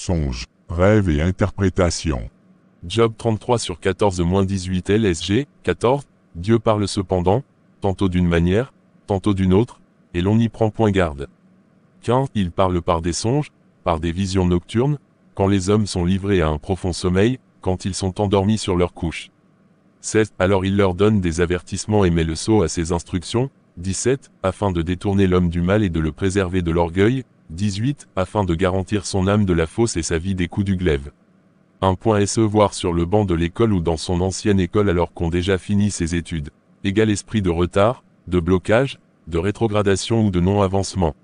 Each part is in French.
songes, rêves et interprétations. Job 33 sur 14-18 LSG, 14. Dieu parle cependant, tantôt d'une manière, tantôt d'une autre, et l'on n'y prend point garde. 15. Il parle par des songes, par des visions nocturnes, quand les hommes sont livrés à un profond sommeil, quand ils sont endormis sur leur couche. 16. Alors il leur donne des avertissements et met le sceau à ses instructions. 17. Afin de détourner l'homme du mal et de le préserver de l'orgueil. 18. Afin de garantir son âme de la fausse et sa vie des coups du glaive. 1.se voir sur le banc de l'école ou dans son ancienne école alors qu'on déjà fini ses études. Égal esprit de retard, de blocage, de rétrogradation ou de non-avancement.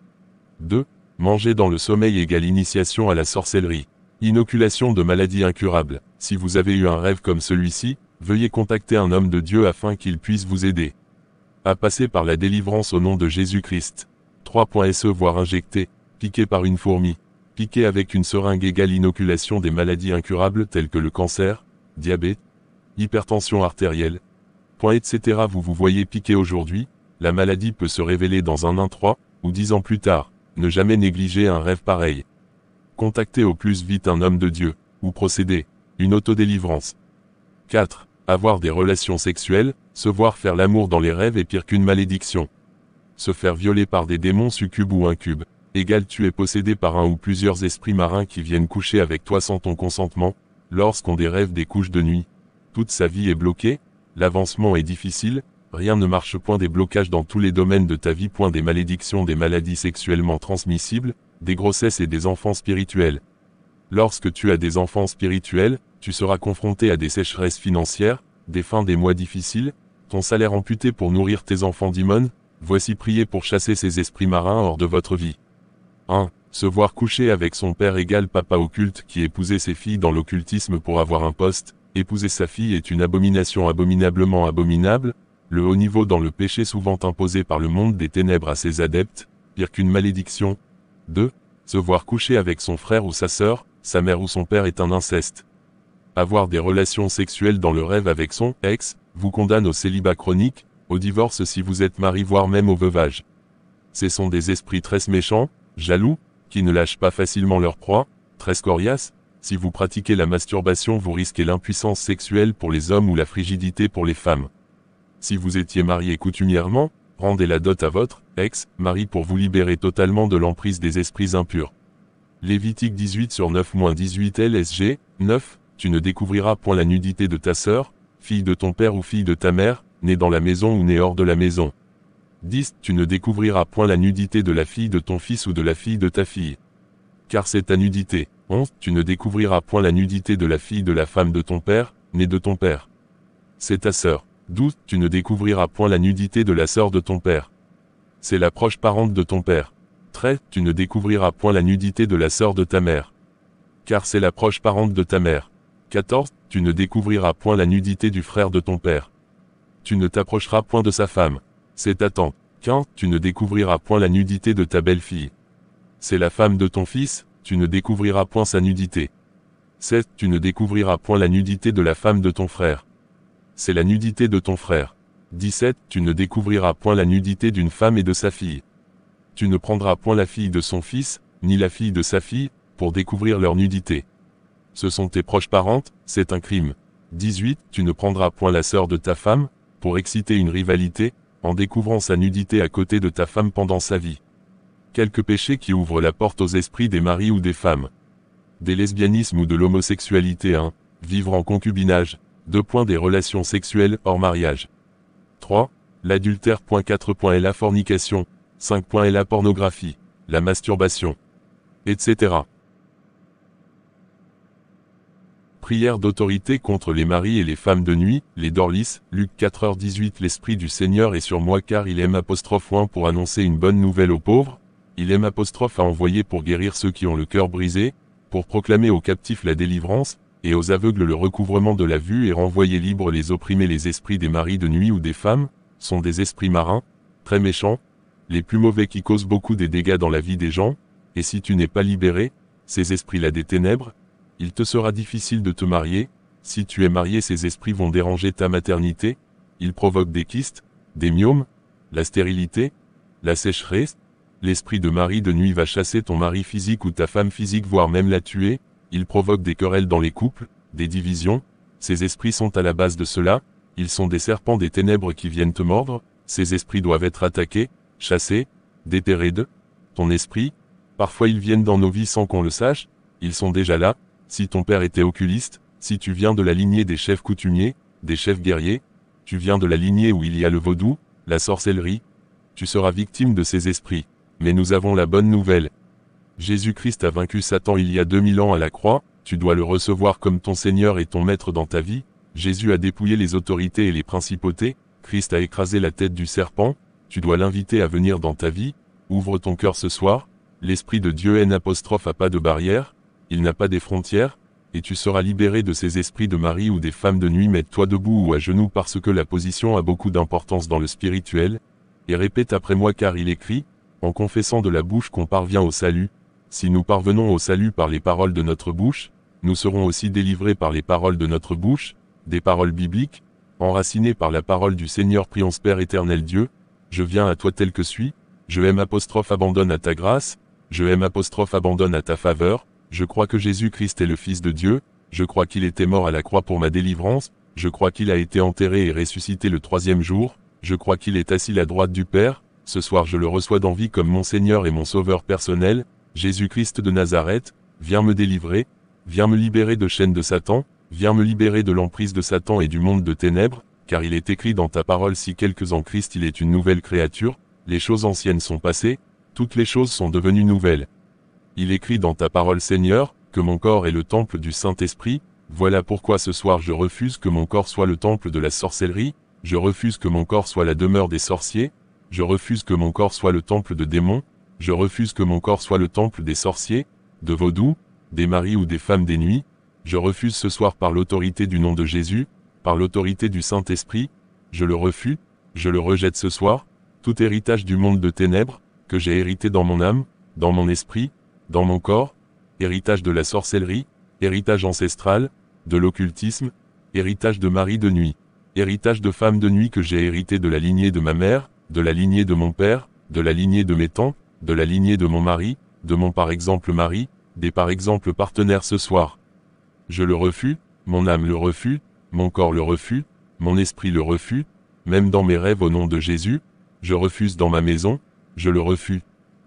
2. Manger dans le sommeil égale initiation à la sorcellerie. Inoculation de maladies incurables. Si vous avez eu un rêve comme celui-ci, veuillez contacter un homme de Dieu afin qu'il puisse vous aider à passer par la délivrance au nom de Jésus-Christ. 3.se voir injecté, piqué par une fourmi. Piqué avec une seringue égale inoculation des maladies incurables telles que le cancer, diabète, hypertension artérielle, etc. Vous vous voyez piqué aujourd'hui, la maladie peut se révéler dans 1, 3 ou 10 ans plus tard. Ne jamais négliger un rêve pareil. Contactez au plus vite un homme de Dieu, ou procéder, une autodélivrance. 4. Avoir des relations sexuelles, se voir faire l'amour dans les rêves est pire qu'une malédiction. Se faire violer par des démons succubes ou incubes, égale tu es possédé par un ou plusieurs esprits marins qui viennent coucher avec toi sans ton consentement, lorsqu'on des rêves des couches de nuit. Toute sa vie est bloquée, l'avancement est difficile, rien ne marche point des blocages dans tous les domaines de ta vie point des malédictions des maladies sexuellement transmissibles, des grossesses et des enfants spirituels. Lorsque tu as des enfants spirituels, tu seras confronté à des sécheresses financières, des fins des mois difficiles, ton salaire amputé pour nourrir tes enfants d'Imon, voici prier pour chasser ces esprits marins hors de votre vie. 1. Se voir coucher avec son père égale papa occulte qui épousait ses filles dans l'occultisme pour avoir un poste, épouser sa fille est une abomination abominablement abominable, le haut niveau dans le péché souvent imposé par le monde des ténèbres à ses adeptes, pire qu'une malédiction. 2. Se voir coucher avec son frère ou sa sœur, sa mère ou son père est un inceste. Avoir des relations sexuelles dans le rêve avec son ex, vous condamne au célibat chronique, au divorce si vous êtes mari voire même au veuvage. Ce sont des esprits très méchants, jaloux, qui ne lâchent pas facilement leur proie, très scoriaces. Si vous pratiquez la masturbation vous risquez l'impuissance sexuelle pour les hommes ou la frigidité pour les femmes. Si vous étiez marié coutumièrement, rendez la dot à votre ex-mari pour vous libérer totalement de l'emprise des esprits impurs. Lévitique 18 sur 9-18 LSG, 9. Tu ne découvriras point la nudité de ta sœur, fille de ton père ou fille de ta mère, née dans la maison ou née hors de la maison. 10. Tu ne découvriras point la nudité de la fille de ton fils ou de la fille de ta fille. Car c'est ta nudité. 11. Tu ne découvriras point la nudité de la fille de la femme de ton père, née de ton père. C'est ta sœur. 12. Tu ne découvriras point la nudité de la sœur de ton père. C'est la proche parente de ton père. 13. Tu ne découvriras point la nudité de la sœur de ta mère. Car c'est la proche parente de ta mère. 14. Tu ne découvriras point la nudité du frère de ton père. Tu ne t'approcheras point de sa femme. C'est ta tante. 15. Tu ne découvriras point la nudité de ta belle-fille. C'est la femme de ton fils, tu ne découvriras point sa nudité. 16. Tu ne découvriras point la nudité de la femme de ton frère. C'est la nudité de ton frère. 17. Tu ne découvriras point la nudité d'une femme et de sa fille. Tu ne prendras point la fille de son fils, ni la fille de sa fille, pour découvrir leur nudité. Ce sont tes proches parentes, c'est un crime. 18. Tu ne prendras point la sœur de ta femme, pour exciter une rivalité, en découvrant sa nudité à côté de ta femme pendant sa vie. Quelques péchés qui ouvrent la porte aux esprits des maris ou des femmes. Des lesbianismes ou de l'homosexualité 1. Vivre en concubinage. 2. Des relations sexuelles hors mariage. 3. L'adultère. 4. La fornication. 5. La pornographie. La masturbation. Etc. Prière d'autorité contre les maris et les femmes de nuit, les dorlis, Luc 4h18. L'Esprit du Seigneur est sur moi car il aime '1 pour annoncer une bonne nouvelle aux pauvres, il aime à envoyer pour guérir ceux qui ont le cœur brisé, pour proclamer aux captifs la délivrance, et aux aveugles le recouvrement de la vue et renvoyer libres les opprimés. Les esprits des maris de nuit ou des femmes, sont des esprits marins, très méchants, les plus mauvais qui causent beaucoup des dégâts dans la vie des gens, et si tu n'es pas libéré, ces esprits-là des ténèbres, il te sera difficile de te marier. Si tu es marié, ces esprits vont déranger ta maternité, ils provoquent des kystes, des myomes, la stérilité, la sécheresse. L'esprit de mari de nuit va chasser ton mari physique ou ta femme physique, voire même la tuer. Ils provoquent des querelles dans les couples, des divisions. Ces esprits sont à la base de cela. Ils sont des serpents des ténèbres qui viennent te mordre. Ces esprits doivent être attaqués, chassés, déterrés de ton esprit. Parfois ils viennent dans nos vies sans qu'on le sache. Ils sont déjà là. Si ton père était oculiste, si tu viens de la lignée des chefs coutumiers, des chefs guerriers, tu viens de la lignée où il y a le vaudou, la sorcellerie, tu seras victime de ces esprits. Mais nous avons la bonne nouvelle. Jésus-Christ a vaincu Satan il y a 2000 ans à la croix, tu dois le recevoir comme ton Seigneur et ton Maître dans ta vie. Jésus a dépouillé les autorités et les principautés, Christ a écrasé la tête du serpent, tu dois l'inviter à venir dans ta vie. Ouvre ton cœur ce soir, l'Esprit de Dieu n'a pas de barrière, il n'a pas des frontières, et tu seras libéré de ces esprits de mari ou des femmes de nuit. Mets-toi debout ou à genoux parce que la position a beaucoup d'importance dans le spirituel, et répète après moi car il écrit, en confessant de la bouche qu'on parvient au salut. Si nous parvenons au salut par les paroles de notre bouche, nous serons aussi délivrés par les paroles de notre bouche, des paroles bibliques, enracinées par la parole du Seigneur. Prions. Père éternel Dieu, je viens à toi tel que suis, je aime abandonne à ta grâce, je aime abandonne à ta faveur, je crois que Jésus-Christ est le Fils de Dieu, je crois qu'il était mort à la croix pour ma délivrance, je crois qu'il a été enterré et ressuscité le 3e jour, je crois qu'il est assis à la droite du Père. Ce soir je le reçois dans vie comme mon Seigneur et mon Sauveur personnel. Jésus-Christ de Nazareth, viens me délivrer, viens me libérer de chaînes de Satan, viens me libérer de l'emprise de Satan et du monde de ténèbres, car il est écrit dans ta parole, si quelqu'un en Christ il est une nouvelle créature, les choses anciennes sont passées, toutes les choses sont devenues nouvelles. Il écrit dans ta parole, Seigneur, que mon corps est le temple du Saint-Esprit. Voilà pourquoi ce soir je refuse que mon corps soit le temple de la sorcellerie, je refuse que mon corps soit la demeure des sorciers, je refuse que mon corps soit le temple de démons, je refuse que mon corps soit le temple des sorciers, de vaudou, des maris ou des femmes des nuits. Je refuse ce soir par l'autorité du nom de Jésus, par l'autorité du Saint-Esprit, je le refuse, je le rejette ce soir, tout héritage du monde de ténèbres, que j'ai hérité dans mon âme, dans mon esprit, dans mon corps, héritage de la sorcellerie, héritage ancestral, de l'occultisme, héritage de mari de nuit, héritage de femme de nuit que j'ai hérité de la lignée de ma mère, de la lignée de mon père, de la lignée de mes tantes, de la lignée de mon mari, de mon par exemple mari, des par exemple partenaires ce soir. Je le refuse, mon âme le refuse, mon corps le refuse, mon esprit le refuse, même dans mes rêves au nom de Jésus, je refuse dans ma maison, je le refuse.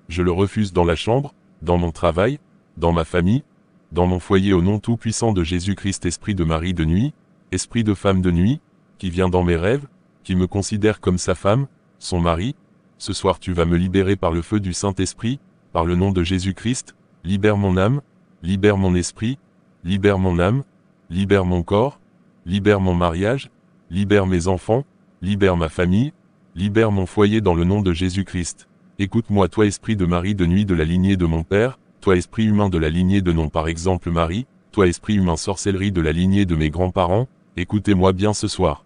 Je le refuse dans la chambre, dans mon travail, dans ma famille, dans mon foyer au nom tout-puissant de Jésus-Christ. Esprit de mari de nuit, esprit de femme de nuit, qui vient dans mes rêves, qui me considère comme sa femme, son mari, ce soir tu vas me libérer par le feu du Saint-Esprit, par le nom de Jésus-Christ, libère mon âme, libère mon esprit, libère mon âme, libère mon corps, libère mon mariage, libère mes enfants, libère ma famille, libère mon foyer dans le nom de Jésus-Christ. Écoute-moi toi esprit de mari de nuit de la lignée de mon père, toi esprit humain de la lignée de non par exemple Marie, toi esprit humain sorcellerie de la lignée de mes grands-parents, écoutez-moi bien ce soir.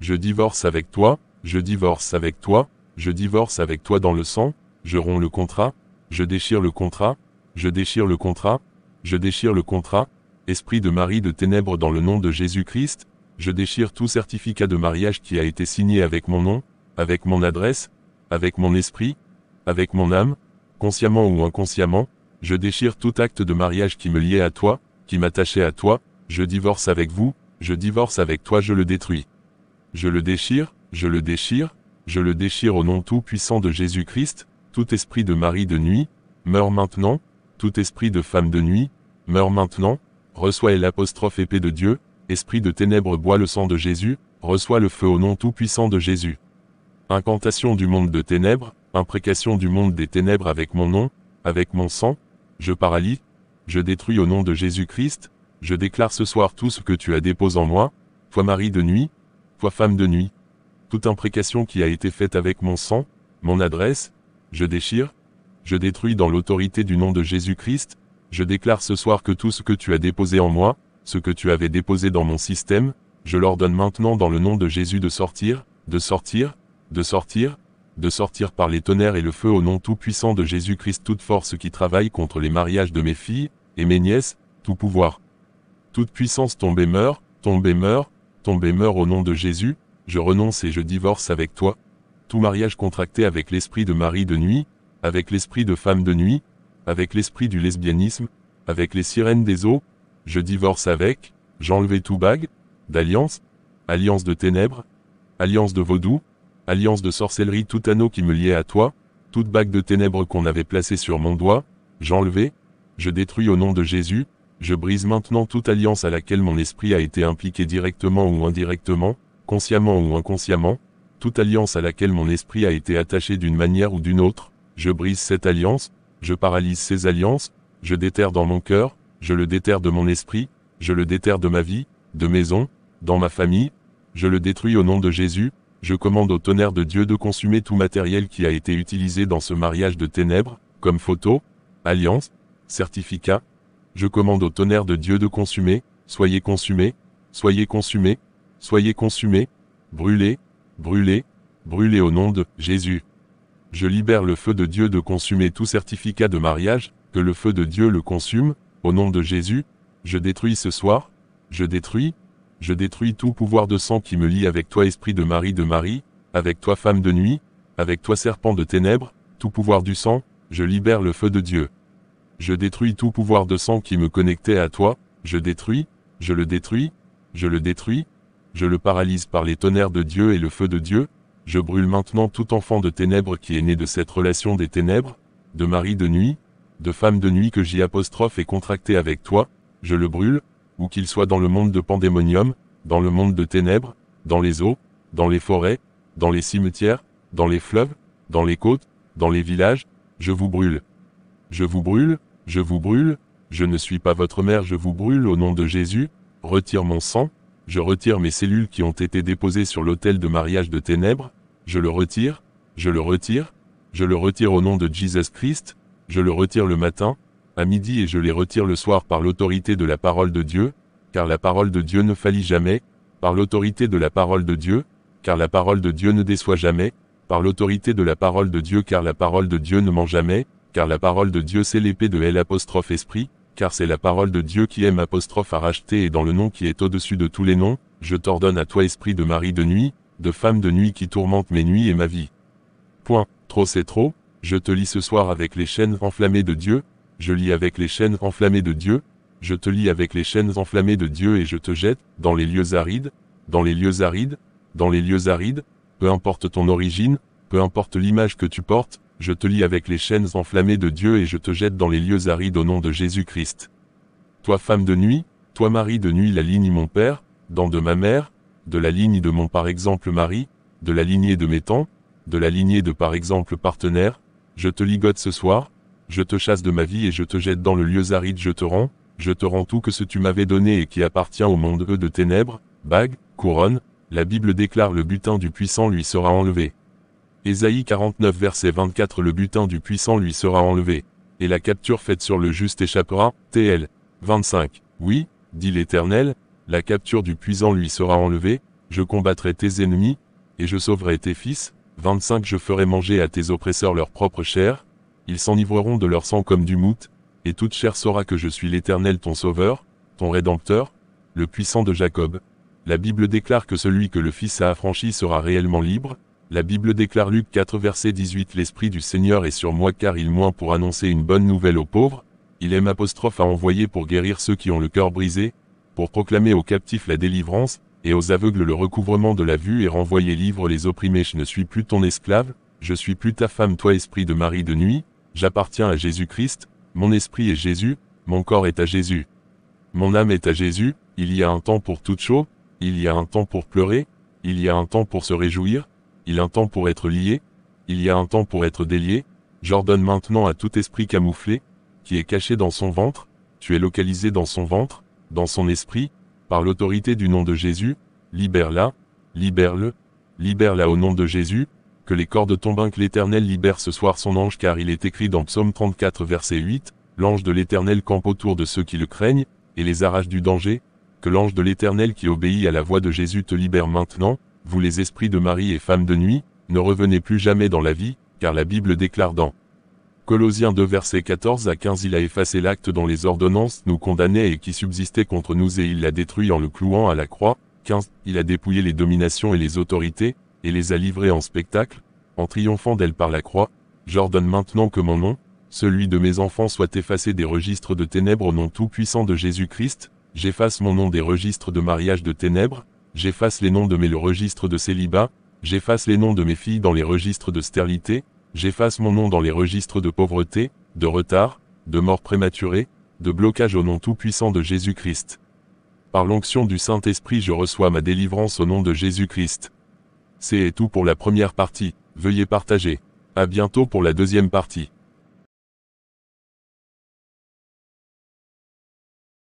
Je divorce avec toi, je divorce avec toi, je divorce avec toi dans le sang, je romps le contrat, je déchire le contrat, je déchire le contrat, je déchire le contrat, esprit de mari de ténèbres dans le nom de Jésus-Christ, je déchire tout certificat de mariage qui a été signé avec mon nom, avec mon adresse, avec mon esprit, avec mon âme, consciemment ou inconsciemment, je déchire tout acte de mariage qui me liait à toi, qui m'attachait à toi, je divorce avec vous, je divorce avec toi, je le détruis. Je le déchire, je le déchire, je le déchire au nom tout-puissant de Jésus-Christ, tout esprit de mari de nuit, meurs maintenant, tout esprit de femme de nuit, meurs maintenant, reçois l'apostrophe épée de Dieu, esprit de ténèbres bois le sang de Jésus, reçois le feu au nom tout-puissant de Jésus. Incantation du monde de ténèbres, imprécation du monde des ténèbres avec mon nom, avec mon sang, je paralyse, je détruis au nom de Jésus-Christ, je déclare ce soir tout ce que tu as déposé en moi, toi mari de nuit, toi femme de nuit. Toute imprécation qui a été faite avec mon sang, mon adresse, je déchire, je détruis dans l'autorité du nom de Jésus-Christ, je déclare ce soir que tout ce que tu as déposé en moi, ce que tu avais déposé dans mon système, je l'ordonne maintenant dans le nom de Jésus de sortir, de sortir, de sortir, de sortir par les tonnerres et le feu au nom tout-puissant de Jésus-Christ. Toute force qui travaille contre les mariages de mes filles et mes nièces, tout pouvoir, toute puissance tombe et meurt, tombe et meurt, tombe et meurt au nom de Jésus, je renonce et je divorce avec toi. Tout mariage contracté avec l'esprit de mari de nuit, avec l'esprit de femme de nuit, avec l'esprit du lesbianisme, avec les sirènes des eaux, je divorce avec, j'enlevai tout bague, d'alliance, alliance de ténèbres, alliance de vaudou, alliance de sorcellerie, tout anneau qui me liait à toi, toute bague de ténèbres qu'on avait placée sur mon doigt, j'enlevai, je détruis au nom de Jésus, je brise maintenant toute alliance à laquelle mon esprit a été impliqué directement ou indirectement, consciemment ou inconsciemment, toute alliance à laquelle mon esprit a été attaché d'une manière ou d'une autre, je brise cette alliance, je paralyse ces alliances, je déterre dans mon cœur, je le déterre de mon esprit, je le déterre de ma vie, de maison, dans ma famille, je le détruis au nom de Jésus, je commande au tonnerre de Dieu de consumer tout matériel qui a été utilisé dans ce mariage de ténèbres, comme photo, alliance, certificat. Je commande au tonnerre de Dieu de consumer, soyez consumés, soyez consumés, soyez consumés, brûlez, brûlez, brûlez au nom de Jésus. Je libère le feu de Dieu de consumer tout certificat de mariage, que le feu de Dieu le consume, au nom de Jésus. Je détruis ce soir, je détruis tout pouvoir de sang qui me lie avec toi esprit de Marie, avec toi femme de nuit, avec toi serpent de ténèbres, tout pouvoir du sang, je libère le feu de Dieu. Je détruis tout pouvoir de sang qui me connectait à toi, je détruis, je le détruis, je le détruis, je le paralyse par les tonnerres de Dieu et le feu de Dieu, je brûle maintenant tout enfant de ténèbres qui est né de cette relation des ténèbres, de mari de nuit, de femme de nuit que j'y apostrophe et contracté avec toi, je le brûle, où qu'il soit dans le monde de pandémonium, dans le monde de ténèbres, dans les eaux, dans les forêts, dans les cimetières, dans les fleuves, dans les côtes, dans les villages, je vous brûle. Je vous brûle, je vous brûle, je ne suis pas votre mère, je vous brûle au nom de Jésus, retire mon sang, je retire mes cellules qui ont été déposées sur l'autel de mariage de ténèbres, je le retire, je le retire, je le retire au nom de Jesus Christ, je le retire le matin, à midi et je les retire le soir par l'autorité de la parole de Dieu, car la parole de Dieu ne faillit jamais, par l'autorité de la parole de Dieu, car la parole de Dieu ne déçoit jamais, par l'autorité de la parole de Dieu car la parole de Dieu ne ment jamais, car la parole de Dieu c'est l'épée de L', car c'est la parole de Dieu qui aime à racheter et dans le nom qui est au-dessus de tous les noms, je t'ordonne à toi esprit de mari de nuit, de femme de nuit qui tourmente mes nuits et ma vie. Point, trop c'est trop, je te lis ce soir avec les chaînes enflammées de Dieu, je lis avec les chaînes enflammées de Dieu, je te lis avec les chaînes enflammées de Dieu et je te jette, dans les lieux arides, dans les lieux arides, dans les lieux arides, peu importe ton origine, peu importe l'image que tu portes, je te lis avec les chaînes enflammées de Dieu et je te jette dans les lieux arides au nom de Jésus-Christ. Toi femme de nuit, toi mari de nuit, la ligne mon père, dans de ma mère, de la ligne de mon par exemple mari, de la lignée de mes tantes, de la lignée de par exemple partenaire, je te ligote ce soir, je te chasse de ma vie et je te jette dans le lieu aride, je te rends tout que ce tu m'avais donné et qui appartient au monde de ténèbres, bague, couronne, la Bible déclare le butin du puissant lui sera enlevé. Ésaïe 49 verset 24 le butin du puissant lui sera enlevé, et la capture faite sur le juste échappera, TL. 25. Oui, dit l'Éternel, la capture du puissant lui sera enlevée, je combattrai tes ennemis, et je sauverai tes fils. 25 Je ferai manger à tes oppresseurs leur propre chair, ils s'enivreront de leur sang comme du mout, et toute chair saura que je suis l'Éternel ton sauveur, ton rédempteur, le puissant de Jacob. La Bible déclare que celui que le Fils a affranchi sera réellement libre. La Bible déclare Luc 4 verset 18 L'Esprit du Seigneur est sur moi car il m'oint pour annoncer une bonne nouvelle aux pauvres, il aime à envoyer pour guérir ceux qui ont le cœur brisé, pour proclamer aux captifs la délivrance, et aux aveugles le recouvrement de la vue et renvoyer libre les opprimés. Je ne suis plus ton esclave, je suis plus ta femme toi esprit de mari de nuit, j'appartiens à Jésus-Christ, mon esprit est Jésus, mon corps est à Jésus. Mon âme est à Jésus, il y a un temps pour toute chose, il y a un temps pour pleurer, il y a un temps pour se réjouir, il y a un temps pour être lié, il y a un temps pour être délié, j'ordonne maintenant à tout esprit camouflé, qui est caché dans son ventre, tu es localisé dans son ventre, dans son esprit, par l'autorité du nom de Jésus, libère-la, libère-le, libère-la au nom de Jésus, que les cordes tombent, que l'Éternel libère ce soir son ange car il est écrit dans Psaume 34 verset 8, l'ange de l'Éternel campe autour de ceux qui le craignent, et les arrache du danger, que l'ange de l'Éternel qui obéit à la voix de Jésus te libère maintenant, vous les esprits de mari et femmes de nuit, ne revenez plus jamais dans la vie, car la Bible déclare dans Colossiens 2 versets 14 à 15 il a effacé l'acte dont les ordonnances nous condamnaient et qui subsistait contre nous et il l'a détruit en le clouant à la croix. 15 Il a dépouillé les dominations et les autorités, et les a livrées en spectacle, en triomphant d'elles par la croix. J'ordonne maintenant que mon nom, Celui de mes enfants soit effacé des registres de ténèbres au nom tout-puissant de Jésus-Christ. J'efface mon nom des registres de mariage de ténèbres. J'efface les noms de mes registres de célibat. J'efface les noms de mes filles dans les registres de stérilité. J'efface mon nom dans les registres de pauvreté, de retard, de mort prématurée, de blocage au nom tout-puissant de Jésus-Christ. Par l'onction du Saint-Esprit, je reçois ma délivrance au nom de Jésus-Christ. C'est tout pour la première partie. Veuillez partager. À bientôt pour la deuxième partie.